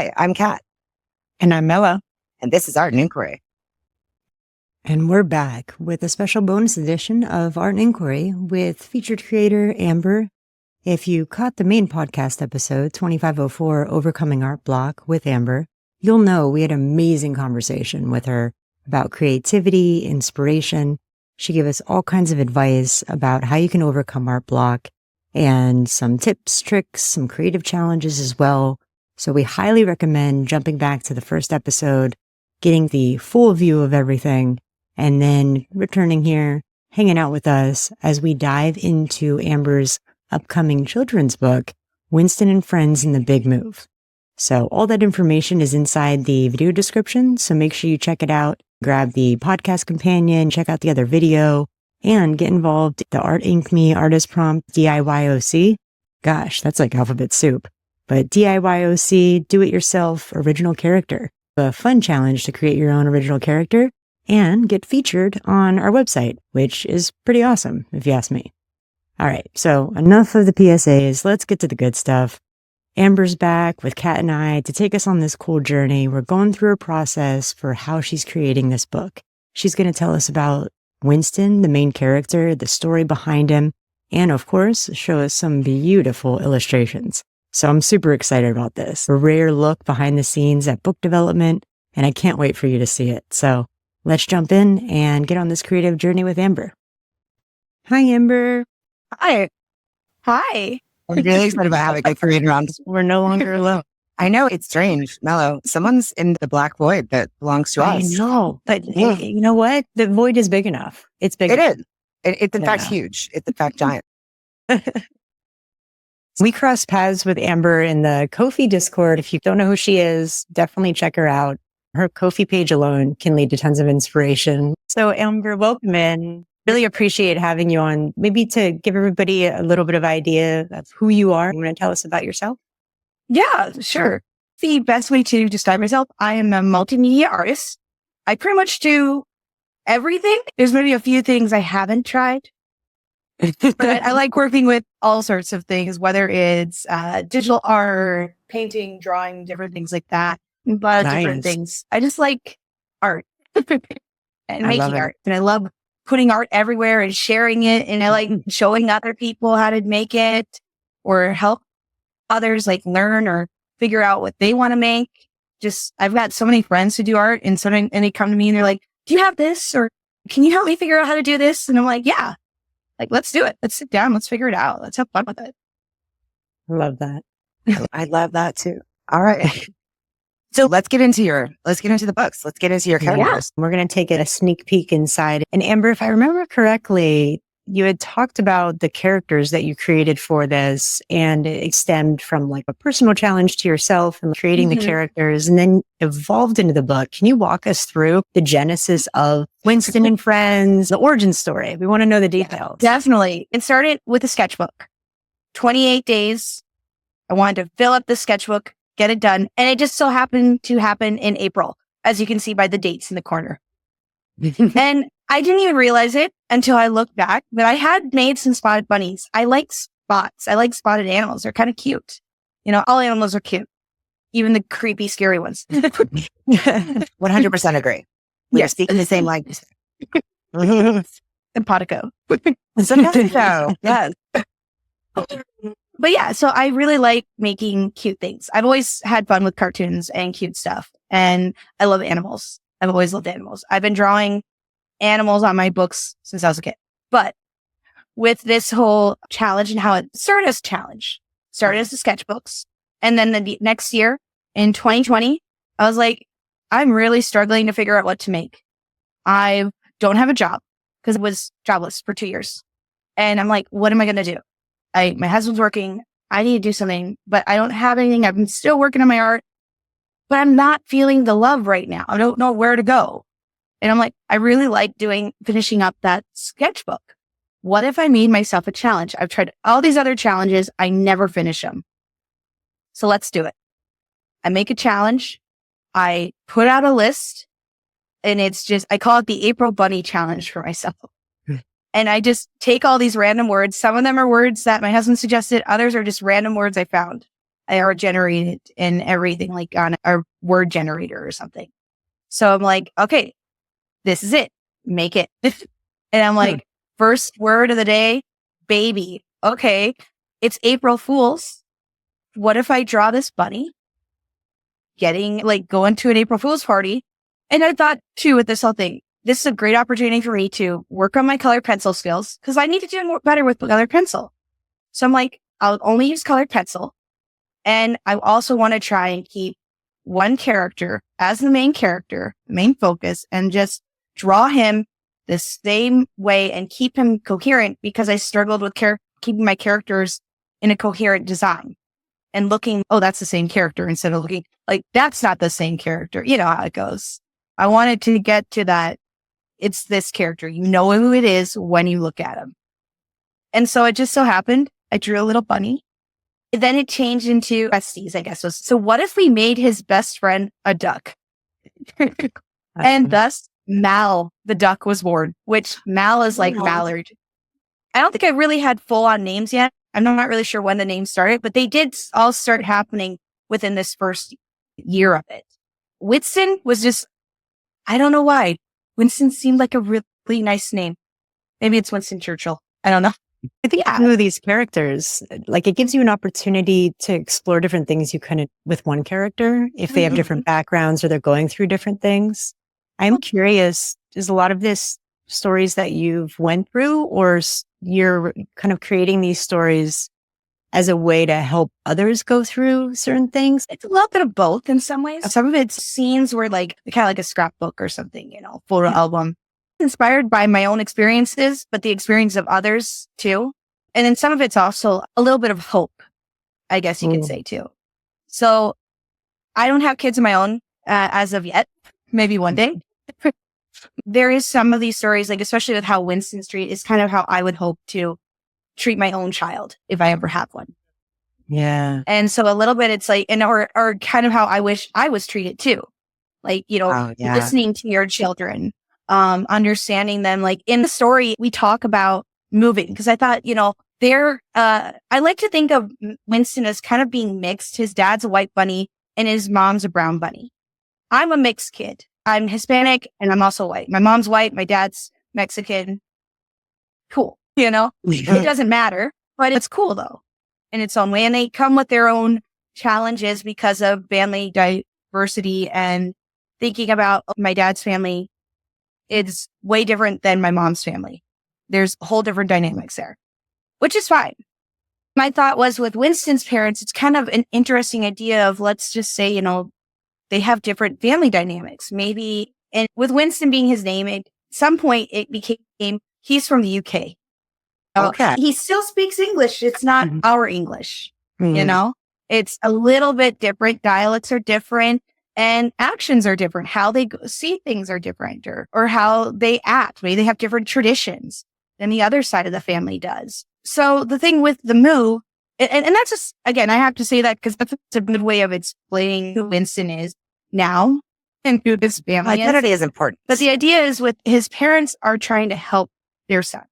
Hi, I'm Kat. And I'm MELO. And this is Art and Inquiry. And we're back with a special bonus edition of Art and Inquiry with featured creator Amber. If you caught the main podcast episode, 2504, Overcoming Art Block with Amber, you'll know we had an amazing conversation with her about creativity, inspiration. She gave us all kinds of advice about how you can overcome art block and some tips, tricks, some creative challenges as well. So we highly recommend jumping back to the first episode, getting the full view of everything, and then returning here, hanging out with us as we dive into Amber's upcoming children's book, Winston and Friends in the Big Move. So all that information is inside the video description, so make sure you check it out. Grab the podcast companion, check out the other video, and get involved. The ArtInqMe artist prompt DIYOC. Gosh, that's like alphabet soup. But DIYOC, do-it-yourself original character. A fun challenge to create your own original character and get featured on our website, which is pretty awesome, if you ask me. All right, so enough of the PSAs. Let's get to the good stuff. Amber's back with Kat and I to take us on this cool journey. We're going through a process for how she's creating this book. She's going to tell us about Winston, the main character, the story behind him, and of course, show us some beautiful illustrations. So I'm super excited about this. A rare look behind the scenes at book development, and I can't wait for you to see it. So let's jump in and get on this creative journey with Amber. Hi, Amber. Hi. Hi. I'm really excited about having a creator on. We're no longer alone. I know, it's strange, Mello. Someone's in the black void that belongs to us. I know, but you know what? The void is big enough. It's big It enough. is. It's in fact huge. It's in fact giant. We crossed paths with Amber in the Ko-fi Discord. If you don't know who she is, definitely check her out. Her Ko-fi page alone can lead to tons of inspiration. So Amber, welcome in. Really appreciate having you on. Maybe to give everybody a little bit of idea of who you are. You want to tell us about yourself? Yeah, sure. The best way to describe myself, I am a multimedia artist. I pretty much do everything. There's maybe a few things I haven't tried. But I like working with all sorts of things, whether it's digital art, painting, drawing, different things like that. A lot of different things. I just like art and making art. And I love putting art everywhere and sharing it. And I like showing other people how to make it or help others like learn or figure out what they want to make. Just, I've got so many friends who do art and they come to me and they're like, do you have this? Or can you help me figure out how to do this? And I'm like, yeah. Like, let's do it. Let's sit down. Let's figure it out. Let's have fun with it. Love that. I love that too. All right. So let's get into the books. Let's get into your characters. Yeah. We're going to take a sneak peek inside. And Amber, if I remember correctly, you had talked about the characters that you created for this, and it stemmed from like a personal challenge to yourself and creating the characters, and then evolved into the book. Can you walk us through the genesis of Winston and Friends, the origin story? We want to know the details. Definitely. It started with a sketchbook. 28 days. I wanted to fill up the sketchbook, get it done. And it just so happened to happen in April, as you can see by the dates in the corner. And I didn't even realize it until I looked back, but I had made some spotted bunnies. I like spots. I like spotted animals. They're kind of cute. You know, all animals are cute. Even the creepy, scary ones. 100% agree. We are speaking the same language. Simpatico. So, yes. But yeah, so I really like making cute things. I've always had fun with cartoons and cute stuff. And I love animals. I've always loved animals. I've been drawing animals on my books since I was a kid. But with this whole challenge and how it started as a challenge, started as the sketchbooks. And then the next year in 2020, I was like, I'm really struggling to figure out what to make. I don't have a job because I was jobless for 2 years. And I'm like, what am I going to do? My husband's working. I need to do something, but I don't have anything. I've been still working on my art, but I'm not feeling the love right now. I don't know where to go. And I'm like, I really like finishing up that sketchbook. What if I made myself a challenge? I've tried all these other challenges. I never finish them. So let's do it. I make a challenge. I put out a list, and I call it the April Bunny Challenge for myself. And I just take all these random words. Some of them are words that my husband suggested. Others are just random words I found. or generated and everything like on a word generator or something. So I'm like, okay, this is it. Make it. And I'm like, first word of the day, baby. Okay. It's April Fool's. What if I draw this bunny going to an April Fool's party? And I thought too, with this whole thing, this is a great opportunity for me to work on my colored pencil skills because I need to do more better with colored pencil. So I'm like, I'll only use colored pencil. And I also want to try and keep one character as the main character, main focus, and just draw him the same way and keep him coherent because I struggled with keeping my characters in a coherent design and looking, oh, that's the same character instead of looking like that's not the same character. You know how it goes. I wanted to get to that. It's this character. You know who it is when you look at him. And so it just so happened I drew a little bunny. Then it changed into besties, I guess. So what if we made his best friend a duck? And thus Mal, the duck, was born, which Mal is like mallard. I don't think I really had full on names yet. I'm not really sure when the names started, but they did all start happening within this first year of it. Winston was just, I don't know why. Winston seemed like a really nice name. Maybe it's Winston Churchill. I don't know. I think through these characters, like it gives you an opportunity to explore different things you couldn't with one character if they have different backgrounds or they're going through different things. I'm curious, is a lot of this stories that you've went through or you're kind of creating these stories as a way to help others go through certain things? It's a little bit of both in some ways. Some of it's scenes where kind of like a scrapbook or something, photo album. Inspired by my own experiences, but the experience of others too. And then some of it's also a little bit of hope, I guess you could say too. So I don't have kids of my own as of yet, maybe one day. There is some of these stories, like especially with how Winston Street is kind of how I would hope to treat my own child if I ever have one. Yeah. And so a little bit it's like, or kind of how I wish I was treated too. Like, listening to your children, understanding them. Like in the story, we talk about moving because I thought, I like to think of Winston as kind of being mixed. His dad's a white bunny and his mom's a brown bunny. I'm a mixed kid. I'm Hispanic and I'm also white. My mom's white. My dad's Mexican. Cool. It doesn't matter, but it's cool though in its own way. And they come with their own challenges because of family diversity and thinking about my dad's family is way different than my mom's family. There's a whole different dynamics there, which is fine. My thought was with Winston's parents, it's kind of an interesting idea of, let's just say, they have different family dynamics. Maybe, and with Winston being his name, at some point it became, he's from the UK. Okay. He still speaks English. It's not our English, It's a little bit different. Dialects are different. And actions are different. How they see things are different or how they act. Maybe they have different traditions than the other side of the family does. So the thing with the Moo, and that's just, again, I have to say that because that's a good way of explaining who Winston is now and who this family is. Identity is important. But the idea is with his parents are trying to help their son.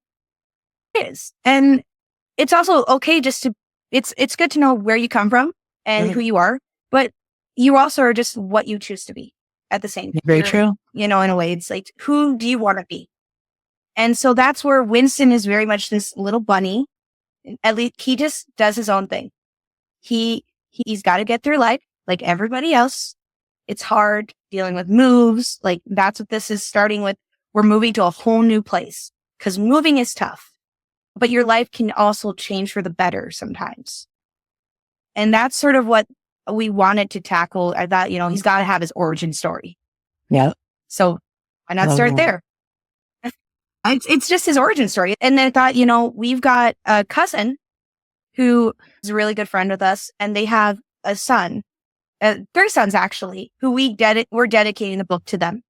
It is. And it's also okay it's good to know where you come from and who you are, but you also are just what you choose to be at the same time. Very true. In a way, it's like, who do you want to be? And so that's where Winston is very much this little bunny. At least he just does his own thing. He's got to get through life like everybody else. It's hard dealing with moves. Like that's what this is starting with. We're moving to a whole new place because moving is tough, but your life can also change for the better sometimes. And that's sort of what we wanted to tackle. I thought, he's got to have his origin story. Yeah. So why not start there? It's just his origin story. And then I thought, we've got a cousin who is a really good friend with us, and they have a son, 3 sons actually, who we're dedicating the book to them.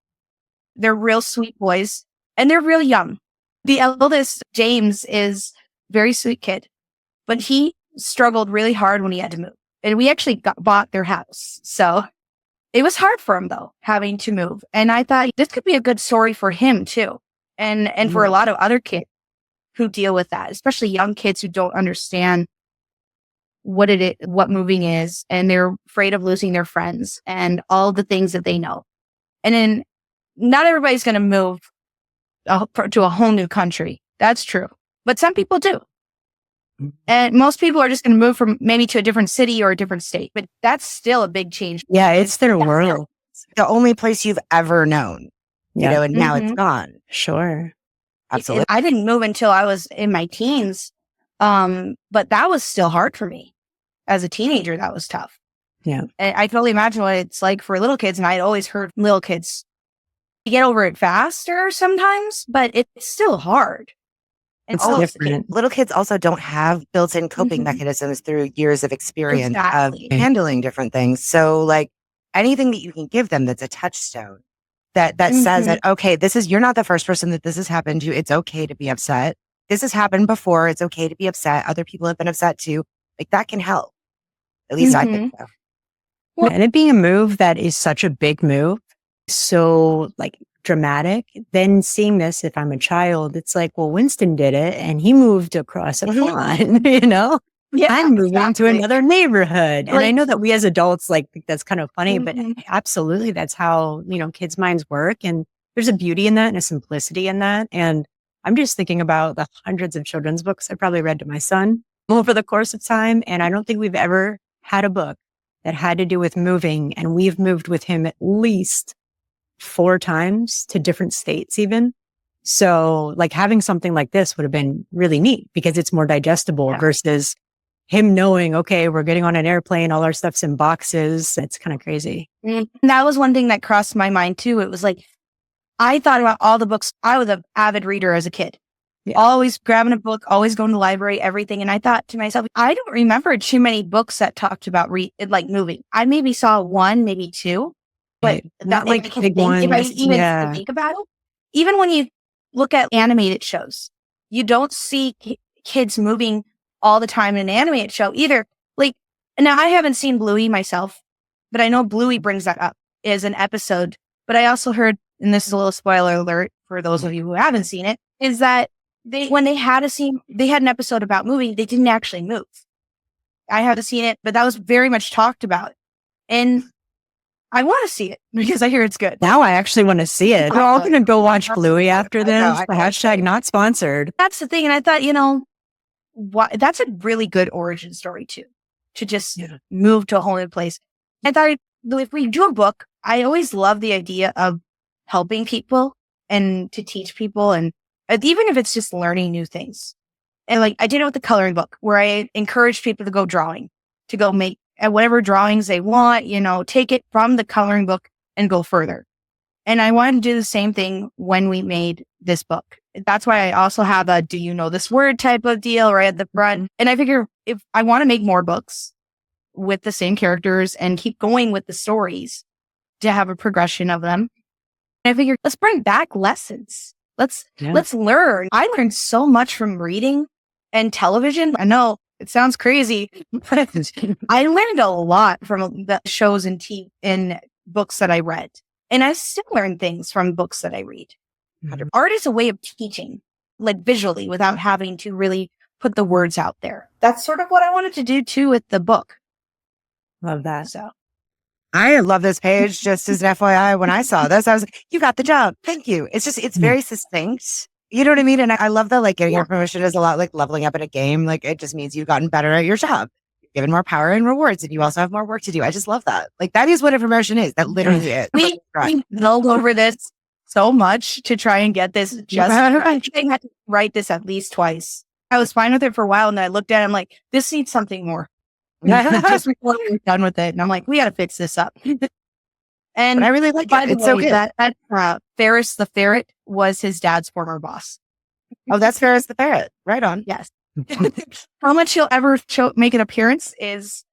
They're real sweet boys, and they're real young. The eldest, James, is a very sweet kid, but he struggled really hard when he had to move. And we actually bought their house. So it was hard for him, though, having to move. And I thought this could be a good story for him, too. And for a lot of other kids who deal with that, especially young kids who don't understand what moving is, and they're afraid of losing their friends and all the things that they know. And then not everybody's going to move to a whole new country. That's true. But some people do. And most people are just going to move from maybe to a different city or a different state. But that's still a big change. Yeah, it's their world. The only place you've ever known, you know, and now it's gone. Sure. Absolutely. I didn't move until I was in my teens. But that was still hard for me. As a teenager, that was tough. Yeah. And I totally imagine what it's like for little kids. And I'd always heard little kids get over it faster sometimes, but it's still hard. And It's different. Little kids also don't have built-in coping mechanisms through years of experience of handling different things. So like anything that you can give them that's a touchstone that says that, okay, you're not the first person that this has happened to. It's okay to be upset. This has happened before. It's okay to be upset. Other people have been upset too. Like that can help. At least I think so. Well, and it being a move that is such a big move, so like dramatic, then seeing this, if I'm a child, it's like, well, Winston did it and he moved across a pond, you know? Yeah, I'm moving to another neighborhood. And I know that we as adults, like, that's kind of funny, but absolutely that's how, you know, kids' minds work. And there's a beauty in that and a simplicity in that. And I'm just thinking about the hundreds of children's books I probably read to my son over the course of time. And I don't think we've ever had a book that had to do with moving. And we've moved with him at least 4 times to different states even. So like having something like this would have been really neat because it's more digestible versus him knowing, okay, we're getting on an airplane, all our stuff's in boxes. It's kind of crazy. And that was one thing that crossed my mind too. It was like, I thought about all the books. I was an avid reader as a kid. Always grabbing a book, always going to the library, everything. And I thought to myself, I don't remember too many books that talked about like moving. I maybe saw 1, maybe 2, but not like big ones. If I even think about it, even when you look at animated shows, you don't see kids moving all the time in an animated show either. Like, now I haven't seen Bluey myself, but I know Bluey brings that up as an episode. But I also heard, and this is a little spoiler alert for those of you who haven't seen it, is that when they had an episode about moving, they didn't actually move. I haven't seen it, but that was very much talked about. And I want to see it because I hear it's good. Now I actually want to see it. We're all going to go watch Bluey after this. The hashtag not sponsored. That's the thing. And I thought, you know, that's a really good origin story too, to just move to a whole new place. I thought if we do a book, I always love the idea of helping people and to teach people, and even if it's just learning new things. And like I did it with the coloring book where I encouraged people to go drawing, to go make whatever drawings they want, you know, take it from the coloring book and go further. And I wanted to do the same thing when we made this book. That's why I also have a do you know this word type of deal right at the front. And I figure if I want to make more books with the same characters and keep going with the stories to have a progression of them, I figured let's bring back lessons. Let's learn. I learned so much from reading and television. I know it sounds crazy, but I learned a lot from the shows and books that I read. And I still learn things from books that I read. Art is a way of teaching, like visually, without having to really put the words out there. That's sort of what I wanted to do too with the book. Love that. So I love this page. Just as an FYI, when I saw this, I was like, you got the job. Thank you. It's just, it's very succinct. You know what I mean? And I love that, like, getting your promotion is a lot like leveling up in a game. Like, it just means you've gotten better at your job, given more power and rewards, and you also have more work to do. I just love that. Like, that is what a promotion is. That literally is. We built over this so much to try and get this just right. I had to write this at least twice. I was fine with it for a while, and then I looked at it, I'm like, this needs something more. Just before we were done with it. And I'm like, we got to fix this up. And I really like it. It's way, so good. That Ferris the ferret was his dad's former boss. Oh, that's Ferris the ferret. Right on. Yes. How much he'll ever make an appearance is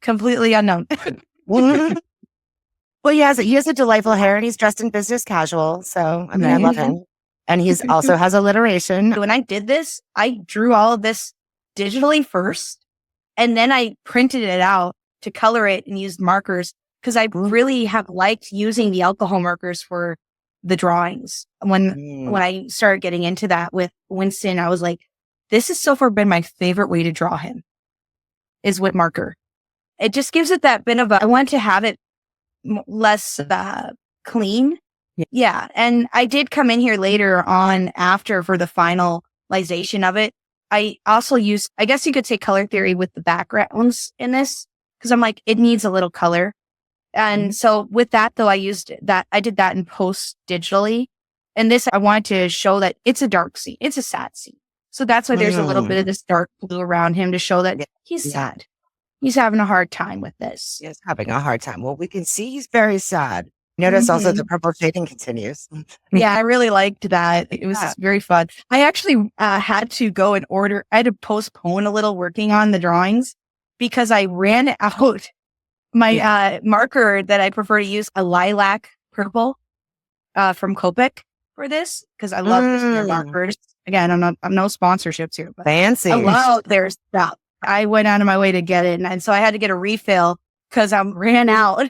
completely unknown. Well, he has a delightful hair, and he's dressed in business casual. So, I mean, I love him. And he's also has alliteration. When I did this, I drew all of this digitally first, and then I printed it out to color it and used markers, because I really have liked using the alcohol markers for the drawings. When I started getting into that with Winston, I was like, this has so far been my favorite way to draw him. is with marker. It just gives it that bit of I want to have it less clean. Yeah. And I did come in here later on after for the finalization of it. I also use, I guess you could say color theory with the backgrounds in this, because I'm like, it needs a little color. And so with that though, I did that in post digitally. And this, I wanted to show that it's a dark scene. It's a sad scene. So that's why there's a little bit of this dark blue around him to show that he's sad. He's having a hard time with this. He's having a hard time. Well, we can see he's very sad. Notice also the purple shading continues. Yeah, I really liked that. It was very fun. I actually had to go and order. I had to postpone a little working on the drawings because I ran out my marker that I prefer to use, a lilac purple from Copic for this, because I love their markers. Again, I'm no sponsorships here, but fancy. I love their stuff. I went out of my way to get it, and so I had to get a refill because I ran out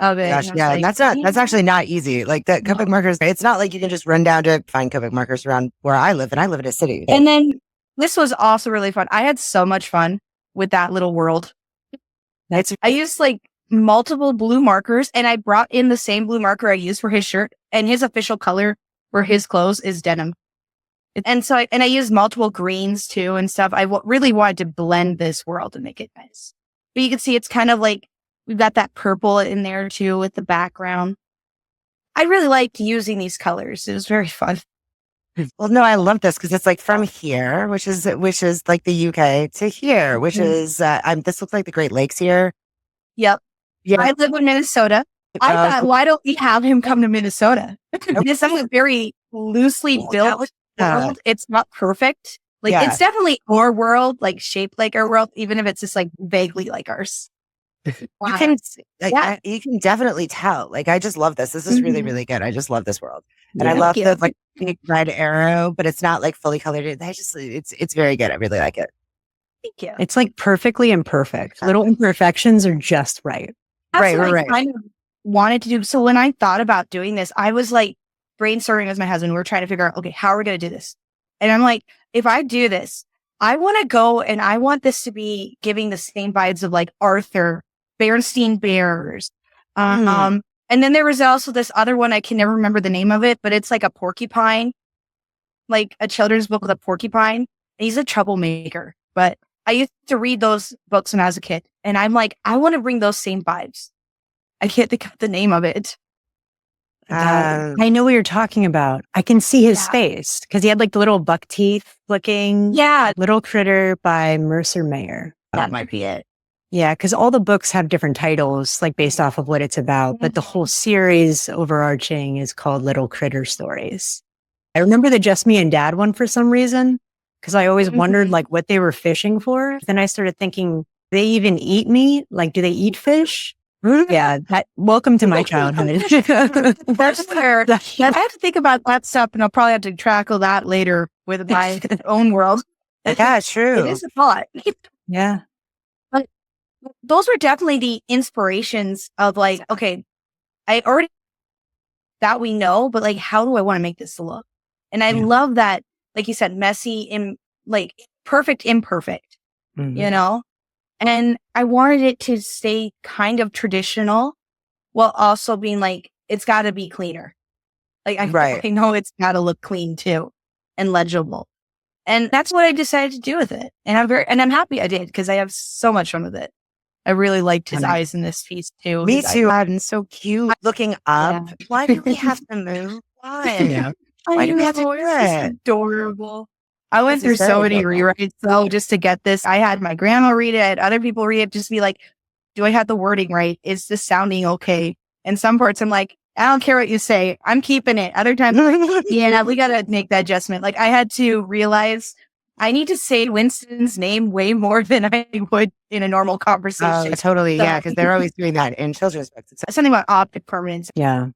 of it. Gosh, yeah, like, and that's actually not easy. Like that Copic markers, it's not like you can just run down to find Copic markers around where I live, and I live in a city. And then this was also really fun. I had so much fun with that little world. I used like multiple blue markers, and I brought in the same blue marker I used for his shirt, and his official color for his clothes is denim. And so I used multiple greens too and stuff. I really wanted to blend this world and make it nice. But you can see it's kind of like we've got that purple in there too with the background. I really liked using these colors. It was very fun. Well, no, I love this because it's like from here, which is like the UK, to here, which is this looks like the Great Lakes here. Yep. Yeah. I live in Minnesota. I thought, why don't we have him come to Minnesota? It's a very loosely built world. It's not perfect. Like it's definitely our world, like shaped like our world, even if it's just like vaguely like ours. You can definitely tell. Like, I just love this. This is really, really good. I just love this world. And I love the like big red arrow, but it's not like fully colored. It's very good. I really like it. Thank you. It's like perfectly imperfect. Little imperfections are just right. That's what I kind of wanted to do. So when I thought about doing this, I was like brainstorming with my husband. We were trying to figure out, okay, how are we going to do this? And I'm like, if I do this, I want to go and I want this to be giving the same vibes of like Arthur, Bernstein Bears. And then there was also this other one. I can never remember the name of it, but it's like a porcupine, like a children's book with a porcupine. And he's a troublemaker, but I used to read those books when I was a kid. And I'm like, I want to bring those same vibes. I can't think of the name of it. I know what you're talking about. I can see his face because he had like the little buck teeth looking. Yeah. Little Critter by Mercer Mayer. That might be it. Yeah, because all the books have different titles, like based off of what it's about. But the whole series overarching is called Little Critter Stories. I remember the Just Me and Dad one for some reason, because I always wondered like what they were fishing for. Then I started thinking, do they even eat meat? Like, do they eat fish? Yeah, welcome to my childhood. That's where I have to think about that stuff, and I'll probably have to tackle that later with my own world. Yeah, true. It is a thought. Yeah. But those were definitely the inspirations of like, okay, I already that we know, but like, how do I want to make this look? And I love that, like you said, messy, like perfect, imperfect, you know? And I wanted it to stay kind of traditional while also being like, it's got to be cleaner. Like, I know it's got to look clean too and legible. And that's what I decided to do with it. And I'm happy I did because I have so much fun with it. I really liked his eyes in this piece too. Me too. And so cute. Looking up. Yeah. Why do we have to move? Why? Why do we have to do it? Adorable. I went through so many rewrites though, just to get this. I had my grandma read it, I had other people read it, just be like, do I have the wording right? Is this sounding okay? And some parts I'm like, I don't care what you say. I'm keeping it. Other times, yeah, we got to make that adjustment. Like I had to realize I need to say Winston's name way more than I would in a normal conversation. Oh, totally. So, yeah. Cause they're always doing that in children's books. It's something about optic permanence. Yeah.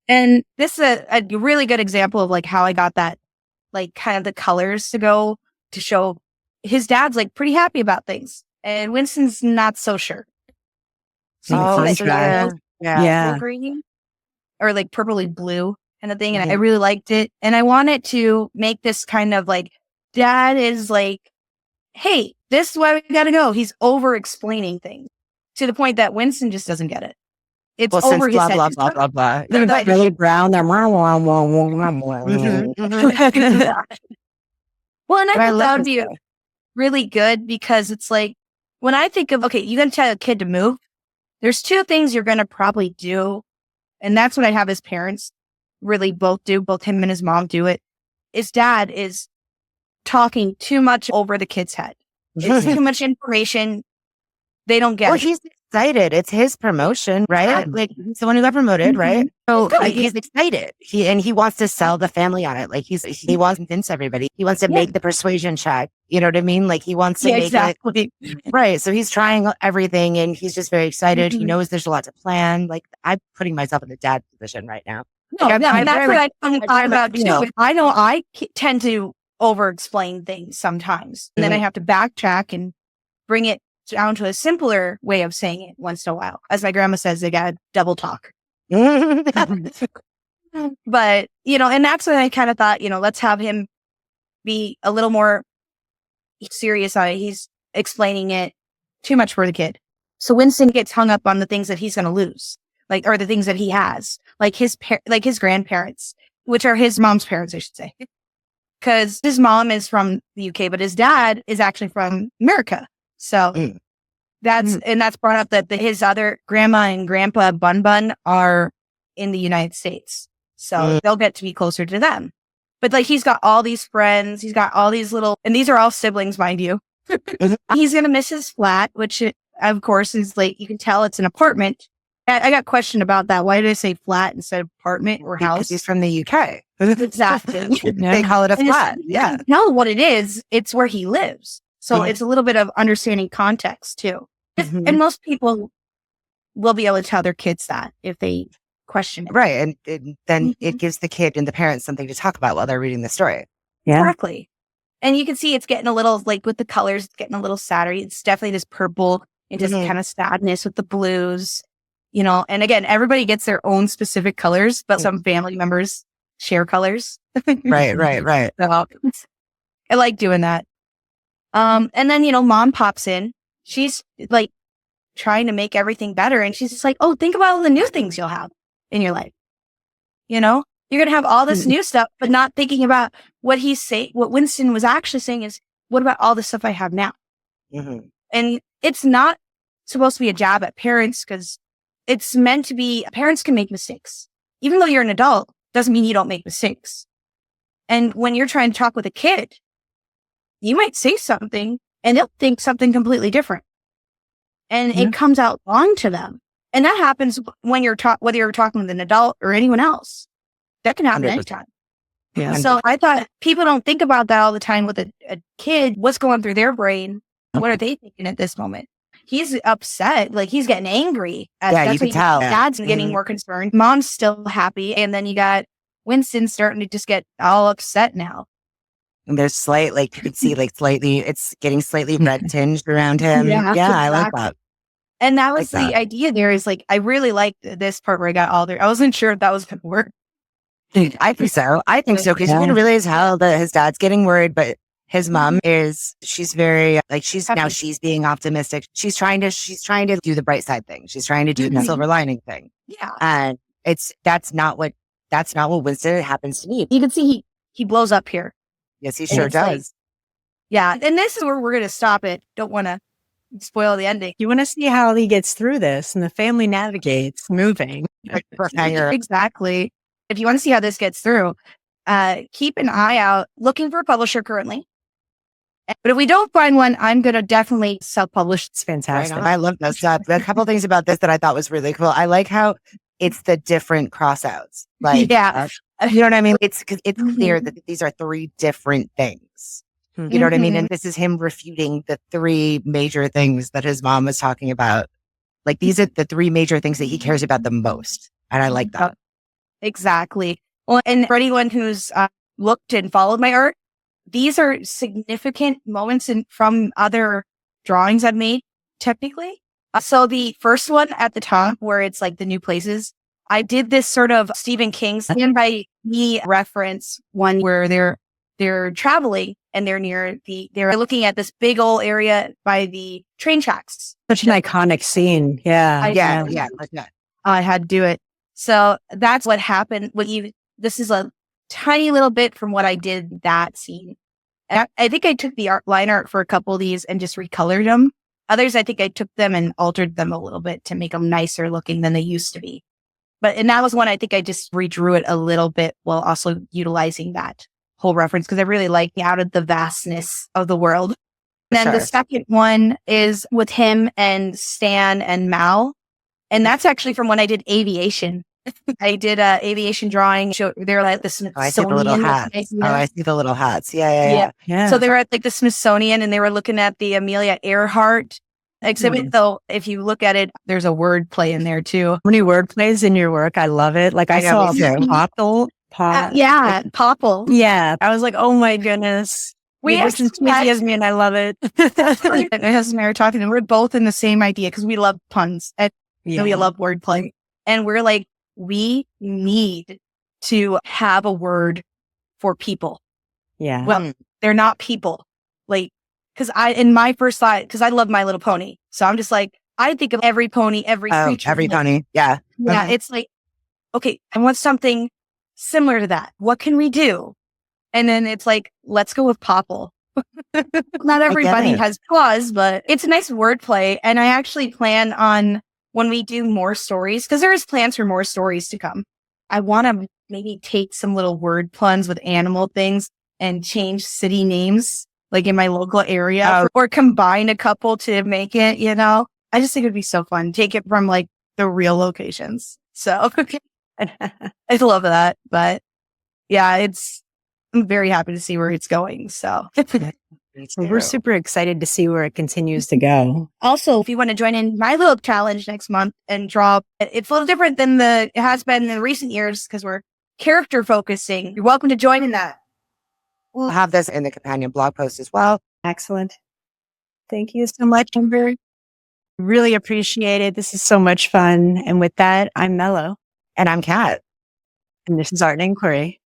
And this is a really good example of like how I got that, like kind of the colors to go to show his dad's like pretty happy about things. And Winston's not so sure. So yeah. Green or like purpley blue kind of thing. And I really liked it. And I wanted to make this kind of like dad is like hey, this is why we gotta go. He's over explaining things to the point that Winston just doesn't get it. It's over his blah, head. blah, blah, blah, blah. Really brown. They're Well, and I think that would be really good because it's like, when I think of, okay, you got to tell a kid to move. There's two things you're going to probably do. And that's what I have his parents really both do. Both him and his mom do it. His dad is talking too much over the kid's head. It's too much information. They don't get it. He's excited. It's his promotion, right? Like, he's the one who got promoted, right? So he's excited. He wants to sell the family on it. Like, he wants to convince everybody. He wants to make the persuasion check. You know what I mean? Like, he wants to make it. Right. So he's trying everything and he's just very excited. He knows there's a lot to plan. Like, I'm putting myself in the dad position right now. No, that's what I thought about too. I know I tend to over-explain things sometimes. And then I have to backtrack and bring it down to a simpler way of saying it once in a while. As my grandma says, they got double talk. But, and that's what I kind of thought, let's have him be a little more serious on it. He's explaining it too much for the kid. So Winston gets hung up on the things that he's going to lose, or the things that he has, like his grandparents, which are his mom's parents, I should say. Because his mom is from the UK, but his dad is actually from America. So that's brought up that his other grandma and grandpa Bun are in the United States. So they'll get to be closer to them. But like, he's got all these friends, he's got all these and these are all siblings, mind you. He's going to miss his flat, which of course is like, you can tell it's an apartment. I got questioned about that. Why did I say flat instead of apartment or house? Because he's from the UK. Exactly. They call it a flat. Yeah. No, what it is, it's where he lives. So it's a little bit of understanding context too. And most people will be able to tell their kids that if they question it. Right. And then it gives the kid and the parents something to talk about while they're reading the story. Yeah. Exactly. And you can see it's getting a little, like with the colors, it's getting a little sadder. It's definitely this purple and just kind of sadness with the blues, and again, everybody gets their own specific colors, but some family members share colors. Right. So I like doing that. And then, mom pops in. She's like trying to make everything better. And she's just like, oh, think about all the new things you'll have in your life. You're going to have all this new stuff, but not thinking about what Winston was actually saying is, what about all the stuff I have now? And it's not supposed to be a jab at parents because it's meant to be, parents can make mistakes. Even though you're an adult, doesn't mean you don't make mistakes. And when you're trying to talk with a kid, you might say something and they'll think something completely different. And it comes out wrong to them. And that happens when whether you're talking with an adult or anyone else. That can happen 100%. Anytime. Yeah. So I thought people don't think about that all the time with a kid. What's going through their brain? What are they thinking at this moment? He's upset. Like, he's getting angry. You can tell. Dad's getting more concerned. Mom's still happy. And then you got Winston starting to just get all upset now. And there's you could see it's getting slightly red tinged around him. Yeah, exactly. I like that. And that was the idea there is I really liked this part where I got all there. I wasn't sure if that was going to work. I think so. Because you can really tell that his dad's getting worried, but his mom she's very she's being optimistic. She's trying to do the bright side thing. She's trying to do the silver lining thing. Yeah. And that's not what Winston happens to me. You can see he blows up here. Yes, he sure does. Yeah. And this is where we're going to stop it. Don't want to spoil the ending. You want to see how he gets through this and the family navigates moving. Exactly. If you want to see how this gets through, keep an eye out looking for a publisher currently. But if we don't find one, I'm going to definitely self-publish. It's fantastic. I love this stuff. A couple things about this that I thought was really cool. I like how it's the different crossouts. You know what I mean? It's clear that these are three different things. You know what I mean? And this is him refuting the three major things that his mom was talking about. Like, these are the three major things that he cares about the most. And I like that. Exactly. Well, and for anyone who's looked and followed my art, these are significant moments from other drawings I've made, technically. So the first one at the top, where it's like the new places, I did this sort of Stephen King Stand By Me reference one where they're traveling and they're they're looking at this big old area by the train tracks. Such an iconic scene. Yeah. Yeah. I had to do it. So that's what happened. This is a tiny little bit from what I did that scene. And I think I took the line art for a couple of these and just recolored them. Others, I think I took them and altered them a little bit to make them nicer looking than they used to be. And that was one I think I just redrew it a little bit while also utilizing that whole reference because I really like out of the vastness of the world. And then the second one is with him and Stan and Mal. And that's actually from when I did aviation. I did a aviation drawing. They're like the Smithsonian. I see the little hats. I see the little hats. Yeah. So they were at like the Smithsonian and they were looking at the Amelia Earhart exhibit. Though if you look at it, there's a word play in there too. Many word plays in your work. I love it. Like I saw Popple. Popple. Yeah. I was like, oh my goodness. We have some as me and I love it. My husband and I were talking and we're both in the same idea because we love puns and we love wordplay. And we're like, we need to have a word for people. Yeah. Well, they're not people. Like, in my first thought, because I love My Little Pony. So I'm just like, I think of every pony, every creature. Every pony. Yeah. Yeah. It's like, okay, I want something similar to that. What can we do? And then it's like, let's go with Popple. Not everybody has paws, but it's a nice wordplay. And I actually plan on when we do more stories, because there is plans for more stories to come. I want to maybe take some little word puns with animal things and change city names, like in my local area, or combine a couple to make it, I just think it'd be so fun. Take it from like the real locations. So I love that. But yeah, I'm very happy to see where it's going. So we're super excited to see where it continues to go. Also, if you want to join in my little challenge next month and draw, it's a little different than it has been in recent years because we're character focusing. You're welcome to join in that. We'll have this in the companion blog post as well. Excellent. Thank you so much, Amber. Really appreciate it. This is so much fun. And with that, I'm Melo. And I'm Kat. And this is Art and Inquiry.